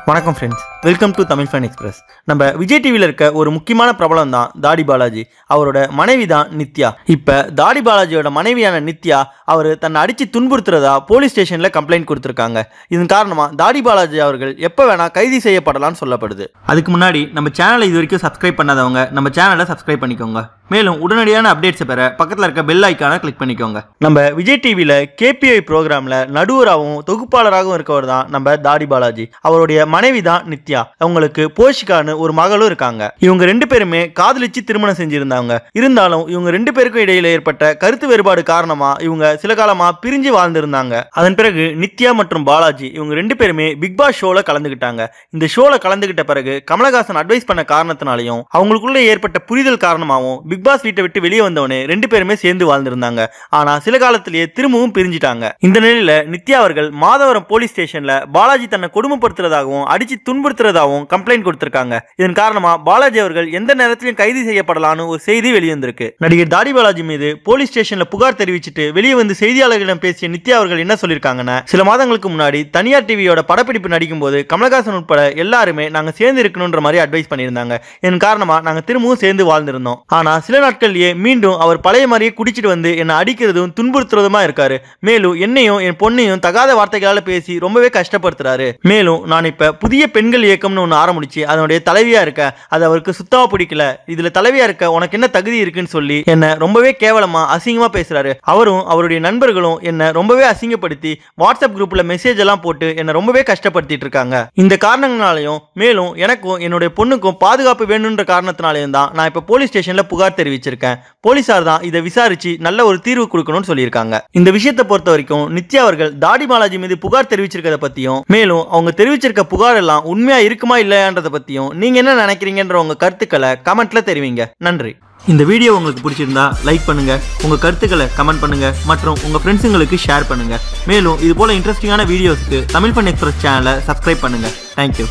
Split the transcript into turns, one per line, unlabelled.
வணக்கம் friends, welcome to Tamil fun express. நம்ம விஜய் டிவியில் இருக்க ஒரு முக்கியமான பிரபலம் தான் தாடி பாலாஜி. அவரோட மனைவி தான் நித்யா. இப்போ தாடி பாலாஜியோட மனைவியான நித்யா அவர் தன்னை அடித்து துன்புறுத்துறதா போலீஸ் ஸ்டேஷனில் கம்ப்ளைண்ட் கொடுத்துருக்காங்க. இதன் காரணமாக தாடி பாலாஜி அவர்கள் எப்போ வேணால் கைது செய்யப்படலாம்னு சொல்லப்படுது. அதுக்கு முன்னாடி நம்ம சேனலை இது வரைக்கும் சப்ஸ்கிரைப் பண்ணாதவங்க நம்ம சேனலை சப்ஸ்கிரைப் பண்ணிக்கோங்க. மேலும் உடனடியான அப்டேட்ஸை பெற பக்கத்தில் இருக்க பெல் ஐக்கானை கிளிக் பண்ணிக்கோங்க. நம்ம விஜய் டிவியில் KPI ப்ரோக்ராமில் நடுவராகவும் தொகுப்பாளராகவும் இருக்கவர் தான் நம்ம தாடி பாலாஜி. அவருடைய மனைவி தான் நித்யா. அவங்களுக்கு போஷிகான்னு ஒரு மகளும் இருக்காங்க. இவங்க ரெண்டு பேருமே காதலிச்சு திருமணம் செஞ்சிருந்தாங்க. இருந்தாலும் இவங்க ரெண்டு பேருக்கும் இடையில ஏற்பட்ட கருத்து வேறுபாடு காரணமா இவங்க சில காலமா பிரிஞ்சு வாழ்ந்திருந்தாங்க. அதன் பிறகு நித்யா மற்றும் பாலாஜி இவங்க ரெண்டு பேருமே பிக் பாஸ் ஷோல கலந்துகிட்டாங்க. இந்த ஷோல கலந்துகிட்ட பிறகு கமலஹாசன் அட்வைஸ் பண்ண காரணத்தினாலையும் அவங்களுக்குள்ள ஏற்பட்ட புரிதல் காரணமாகவும் பிக் பாஸ் வீட்டை விட்டு வெளியே வந்தவனே ரெண்டு பேருமே சேர்ந்து வாழ்ந்திருந்தாங்க. ஆனா சில காலத்திலேயே திரும்பவும் பிரிஞ்சிட்டாங்க. இந்த நிலையில நித்யா அவர்கள் மாதவரம் போலீஸ் ஸ்டேஷன்ல பாலாஜி தன்னை கொடுமைப்படுத்துறதாகவும் அடிச்சு துன்புறுத்துறதாகவும் கம்ப்ளைண்ட் கொடுத்திருக்காங்க. இதன் காரணமா பாலாஜி அவர்கள் எந்த நேரத்திலும் கைது செய்யப்படலான்னு ஒரு செய்தி வெளிவந்திருக்கு. நடிகர் தாடி பாலாஜி மீது போலீஸ் ஸ்டேஷன்ல புகார் தெரிவிச்சுட்டு வெளியே வந்து செய்தியாளர்களிடம் பேசிய நித்யா அவர்கள் என்ன சொல்லியிருக்காங்கன்னா, சில மாதங்களுக்கு முன்னாடி தனியார் டிவியோட படப்பிடிப்பு நடிக்கும் போது கமலஹாசன் உட்பட எல்லாருமே நாங்க சேர்ந்து இருக்கணும்ன்ற மாதிரி அட்வைஸ் பண்ணியிருந்தாங்க. இதன் காரணமா நாங்க திரும்பவும் சேர்ந்து வாழ்ந்திருந்தோம். ஆனா சில நாட்கள்லயே மீண்டும் அவர் பழைய மாதிரியே குடிச்சிட்டு வந்து என்னை அடிக்கிறதும் துன்புறுத்துறதுமா இருக்காரு. மேலும் என்னையும் என் பொண்ணையும் தகாத வார்த்தைகளால பேசி ரொம்பவே கஷ்டப்படுத்துறாரு. மேலும் நான் இப்ப புதிய பெண்கள் இயக்கம்னு ஒன்று ஆரம்பிச்சு அதனுடைய தலைவியா இருக்க, அது அவருக்கு சுத்தமா பிடிக்கல. இதுல தலைவியா இருக்க உனக்கு என்ன தகுதி இருக்குன்னு சொல்லி என்ன ரொம்பவே கேவலமா அசிங்கமா பேசுறாரு. அவரும் அவருடைய நண்பர்களும் என்ன ரொம்பவே அசிங்கப்படுத்தி வாட்ஸ்அப் குரூப்ல மெசேஜ் எல்லாம் போட்டு என்ன ரொம்பவே கஷ்டப்படுத்திட்டு இருக்காங்க. இந்த காரணங்களாலையும் மேலும் எனக்கும் என்னுடைய பொண்ணுக்கும் பாதுகாப்பு வேணும்ன்ற காரணத்தினாலையும் தான் நான் இப்ப போலீஸ் ஸ்டேஷன்ல புகார் தெரிவிச்சிருக்கேன். போலீசார் தான் இதை விசாரிச்சு நல்ல ஒரு தீர்வு கொடுக்கணும்னு சொல்லியிருக்காங்க. இந்த விஷயத்தை பொறுத்த வரைக்கும் நித்யா அவர்கள் தாடி பாலாஜி மீது புகார் தெரிவிச்சிருக்கிறத பத்தியும் மேலும் அவங்க தெரிவிச்சிருக்க புகார் எல்லாம் உண்மையா இருக்குமா இல்லையான்றதை பத்தியும் நீங்க என்ன நினைக்கிறீங்கன்ற உங்க கருத்துக்களை கமெண்ட்ல தெரிவிங்க. நன்றி. இந்த வீடியோ உங்களுக்கு பிடிச்சிருந்தா லைக் பண்ணுங்க, உங்க கருத்துக்களை கமெண்ட் பண்ணுங்க மற்றும் உங்க ஃப்ரெண்ட்ஸுங்களுக்கு ஷேர் பண்ணுங்க. மேலும் இது போல இன்ட்ரெஸ்டிங்கான வீடியோஸ்க்கு தமிழ் ஃபன் எக்ஸ்பிரஸ் சேனலை சப்ஸ்கிரைப் பண்ணுங்க. தேங்க்யூ.